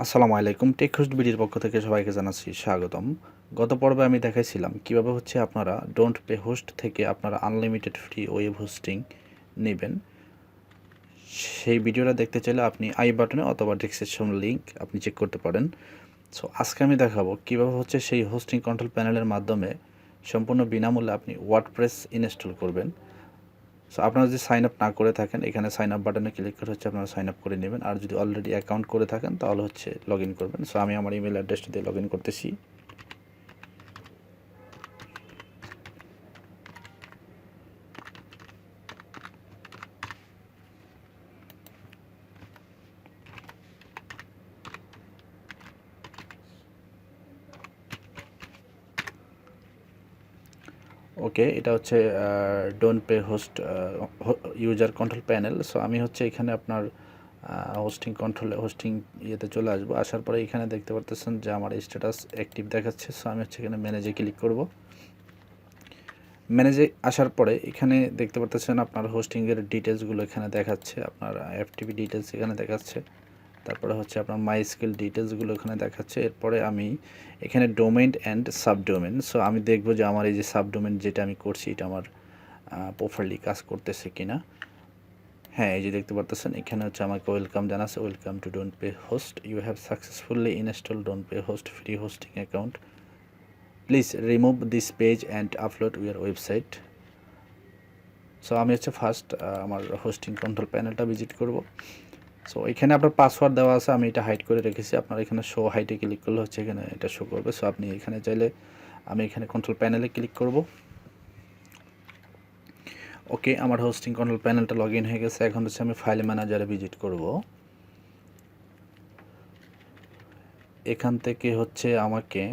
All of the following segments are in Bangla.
আসসালামু আলাইকুম। টেক হোস্ট বিডির পক্ষ থেকে সবাইকে জানাচ্ছি স্বাগতম। গত পর্বে আমি দেখাইছিলাম কিভাবে আপনারা ডোন্ট পে হোস্ট থেকে আপনারা আনলিমিটেড ফ্রি ওয়েব হোস্টিং নেবেন। সেই ভিডিওটা দেখতে চাইলে আপনি আই বাটনে অথবা ডেসক্রিপশন লিংক আপনি চেক করতে পারেন। সো আজকে আমি দেখাবো কিভাবে সেই হোস্টিং কন্ট্রোল প্যানেলের মাধ্যমে সম্পূর্ণ বিনামূল্যে আপনি ওয়ার্ডপ্রেস ইনস্টল করবেন। সো আপনারা যদি সাইন আপ না করে থাকেন, এখানে সাইন আপ বাটনে ক্লিক করে আপনারা সাইন আপ করে নেবেন। আর যদি অলরেডি অ্যাকাউন্ট করে থাকেন তাহলে লগ ইন করবেন। সো আমি আমার ইমেল অ্যাড্রেসটা দিয়ে লগ ইন করতেছি। ওকে, এটা don't pay host user control panel. So আমি এখানে আপনার হোস্টিং ইয়েতে চলে আসবো। আসার পরে এখানে দেখতে পারতেছেন যে আমার স্ট্যাটাস অ্যাক্টিভ দেখাচ্ছে। সো আমি এখানে ম্যানেজে ক্লিক করব। ম্যানেজে আসার পরে এখানে দেখতে পারতেছেন আপনার হোস্টিংয়ের ডিটেলসগুলো এখানে দেখাচ্ছে। আপনার এফটিপি ডিটেলস এখানে দেখাচ্ছে। তারপরে আপনার MySQL ডিটেলসগুলো এখানে দেখাচ্ছে। এরপরে আমি এখানে ডোমেইন অ্যান্ড সাবডোমেইন। সো আমি দেখব যে আমার এই যে সাবডোমেইন যেটা আমি করছি এটা আমার প্রপারলি কাজ করতেছে কিনা। হ্যাঁ, এই যে দেখতে পারতেছেন এখানে আমাকে ওয়েলকাম জানাচ্ছে। Welcome to don't pay host, you have successfully install don't pay host free hosting account, please remove this page and upload your website. So আমি ফার্স্ট আমার হোস্টিং কন্ট্রোল প্যানেলটা ভিজিট করব। সো এখানে আপনার পাসওয়ার্ড দেওয়া আছে, আমি এটা হাইড করে রেখেছি। আপনার এখানে শো হাইটে ক্লিক করলে এখানে এটা শো করবে। সো আপনি এখানে চাইলে আমি এখানে কন্ট্রোল প্যানেলে ক্লিক করব। ওকে, আমার হোস্টিং কন্ট্রোল প্যানেলটা লগ ইন হয়ে গেছে। এখন আমি ফাইল ম্যানেজারে ভিজিট করব। এখান থেকে আমাকে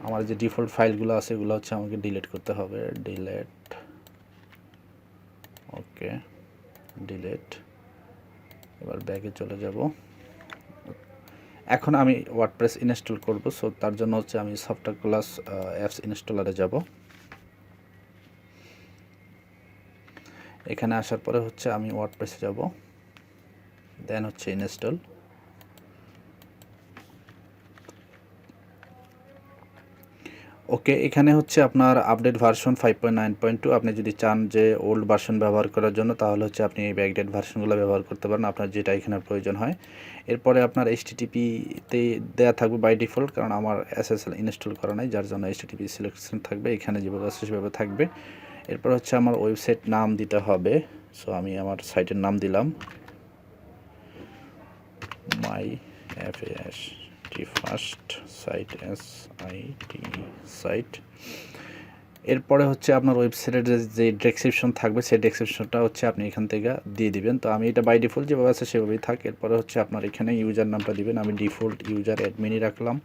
আমার যে ডিফল্ট ফাইলগুলো আছে এগুলো আমাকে ডিলিট করতে হবে। ডিলিট, ওকে ডিলিট। এবার ব্যাকে চলে যাব। এখন আমি ওয়ার্ডপ্রেস ইনস্টল করব। সো তার জন্য আমি সফটওয়্যার ক্লাস অ্যাপস ইনস্টলারে যাব। এখানে আসার পরে আমি ওয়ার্ডপ্রেসে যাব, দেন ইনস্টল। ওকে, এখানে আপনার আপডেট ভার্সন 5.9.2। আপনি যদি চান যে ওল্ড ভার্সন ব্যবহার করার জন্য তাহলে আপনি এই ব্যাকডেট ভার্সনগুলো ব্যবহার করতে পারেন, আপনার যেটা এখানে প্রয়োজন হয়। এরপরে আপনার HTTP-তে দেওয়া থাকবে বাই ডিফল্ট, কারণ আমার SSL ইনস্টল করা নাই, যার জন্য HTTP সিলেকশন থাকবে। এখানে যেভাবে আছে সেভাবে থাকবে। এরপর আমার ওয়েবসাইট নাম দিতে হবে। সো আমি আমার সাইটের নাম দিলাম MyFAS first site SIT site. এরপরে আপনার ওয়েবসাইটের যে ডেসক্রিপশন থাকবে সেই ডেসক্রিপশনটা আপনি এখান থেকে দিয়ে দিবেন। তো আমি এটা বাই ডিফল্ট যেভাবে আছে সেভাবেই থাক। এরপরে আপনার এখানে ইউজার নামটা দিবেন। আমি ডিফল্ট ইউজার অ্যাডমিনই রাখলাম।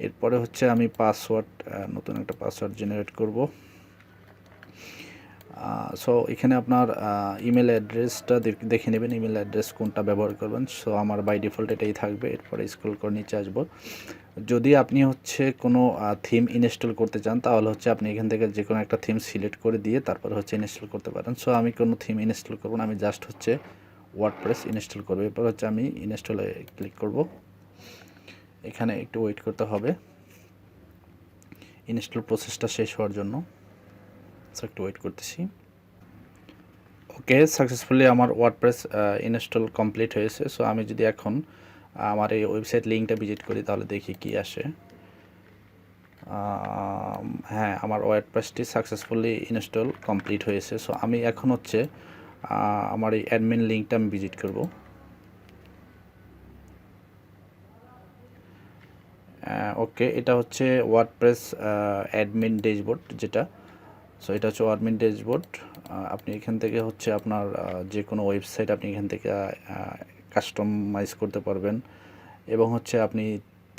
এরপরে আমি পাসওয়ার্ড, নতুন একটা পাসওয়ার্ড জেনারেট করব। সো এখানে আপনার ইমেল অ্যাড্রেসটা দেখে নেবেন, ইমেল অ্যাড্রেস কোনটা ব্যবহার করবেন। সো আমার বাই ডিফল্ট এটাই থাকবে। এরপরে স্ক্রল করে নিচে আসব। যদি আপনি কোনো থিম ইনস্টল করতে চান তাহলে আপনি এখান থেকে যে কোনো একটা থিম সিলেক্ট করে দিয়ে তারপরে ইনস্টল করতে পারেন। সো আমি কোনো থিম ইনস্টল করব না, আমি জাস্ট ওয়ার্ডপ্রেস ইনস্টল করব। এরপর আমি ইনস্টলে ক্লিক করব। এখানে একটু ওয়েট করতে হবে ইনস্টল প্রসেসটা শেষ হওয়ার জন্য। সো একটু ওয়েট করতেছি। ওকে, সাকসেসফুলি আমার ওয়ার্ডপ্রেস ইনস্টল কমপ্লিট হয়েছে। সো আমি যদি এখন আমার এই ওয়েবসাইট লিঙ্কটা ভিজিট করি তাহলে দেখি কি আসে। হ্যাঁ, আমার ওয়ার্ডপ্রেসটি সাকসেসফুলি ইনস্টল কমপ্লিট হয়েছে। সো আমি এখন আমার এই অ্যাডমিন লিঙ্কটা আমি ভিজিট করব। ওকে, এটা ওয়ার্ডপ্রেস অ্যাডমিন ড্যাশবোর্ড যেটা। সো এটা অ্যাডমিন ড্যাশবোর্ড। আপনি এখান থেকে আপনার যে কোনো ওয়েবসাইট আপনি এখান থেকে কাস্টমাইজ করতে পারবেন এবং আপনি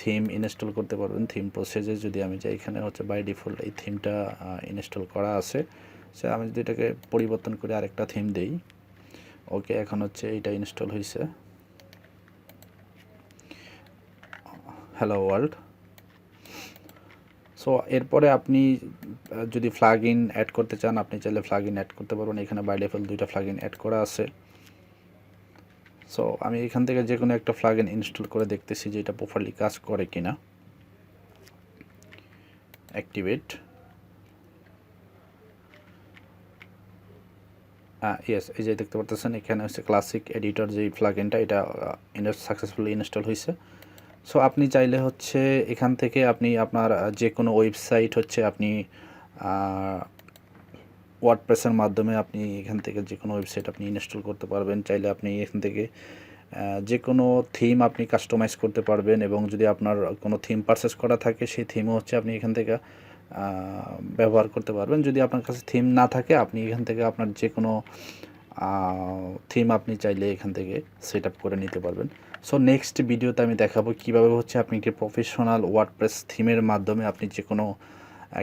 থিম ইনস্টল করতে পারবেন। থিম প্রসেসে যদি আমি যাই, এখানে বাই ডিফল্ট এই থিমটা ইনস্টল করা আছে। সো আমি যদি এটাকে পরিবর্তন করে আরেকটা থিম দেই। ওকে, এখন এইটা ইনস্টল হয়েছে। Hello world. সো এরপরে আপনি যদি প্লাগইন অ্যাড করতে চান আপনি চাইলে প্লাগইন অ্যাড করতে পারবেন। এখানে বাই ডিফল্ট দুইটা প্লাগইন অ্যাড করা আছে। সো আমি এখান থেকে যে কোনো একটা প্লাগইন ইনস্টল করে দেখতেছি যে এটা প্রপারলি কাজ করে কিনা। অ্যাক্টিভেট, ইয়েস, এই যে দেখতে পাচ্ছেন এখানে হচ্ছে ক্লাসিক এডিটর যেই প্লাগইনটা এটা সাকসেসফুলি ইনস্টল হয়েছে। সো আপনি চাইলে হচ্ছে এখান থেকে আপনি আপনার যে কোনো ওয়েবসাইট হচ্ছে আপনি ওয়ার্ডপ্রেসের মাধ্যমে আপনি এখান থেকে যে কোনো ওয়েবসাইট আপনি ইনস্টল করতে পারবেন। চাইলে আপনি এখান থেকে যে কোনো থিম আপনি কাস্টমাইজ করতে পারবেন, এবং যদি আপনার কোনো থিম পারচেস করা থাকে সেই থিমও হচ্ছে আপনি এখান থেকে ব্যবহার করতে পারবেন। যদি আপনার কাছে থিম না থাকে আপনি এখান থেকে আপনার যে কোনো থিম আপনি চাইলে এখান থেকে সেট আপ করে নিতে পারবেন। সো নেক্সট ভিডিওতে আমি দেখাবো কীভাবে হচ্ছে আপনি একটি প্রফেশনাল ওয়ার্ডপ্রেস থিমের মাধ্যমে আপনি যে কোনো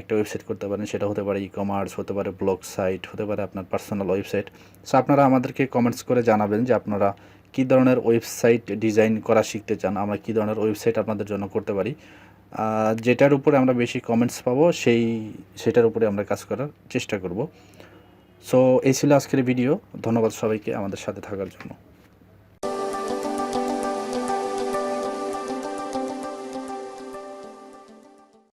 একটা ওয়েবসাইট করতে পারেন। সেটা হতে পারে ই-কমার্স, হতে পারে ব্লগ সাইট, হতে পারে আপনার পার্সোনাল ওয়েবসাইট। সো আপনারা আমাদেরকে কমেন্টস করে জানাবেন যে আপনারা কী ধরনের ওয়েবসাইট ডিজাইন করা শিখতে চান, আমরা কী ধরনের ওয়েবসাইট আপনাদের জন্য করতে পারি। যেটার উপরে আমরা বেশি কমেন্টস পাবো সেটার উপরে আমরা কাজ করার চেষ্টা করব। সো এই ছিল আজকের ভিডিও। ধন্যবাদ সবাইকে আমাদের সাথে থাকার জন্য।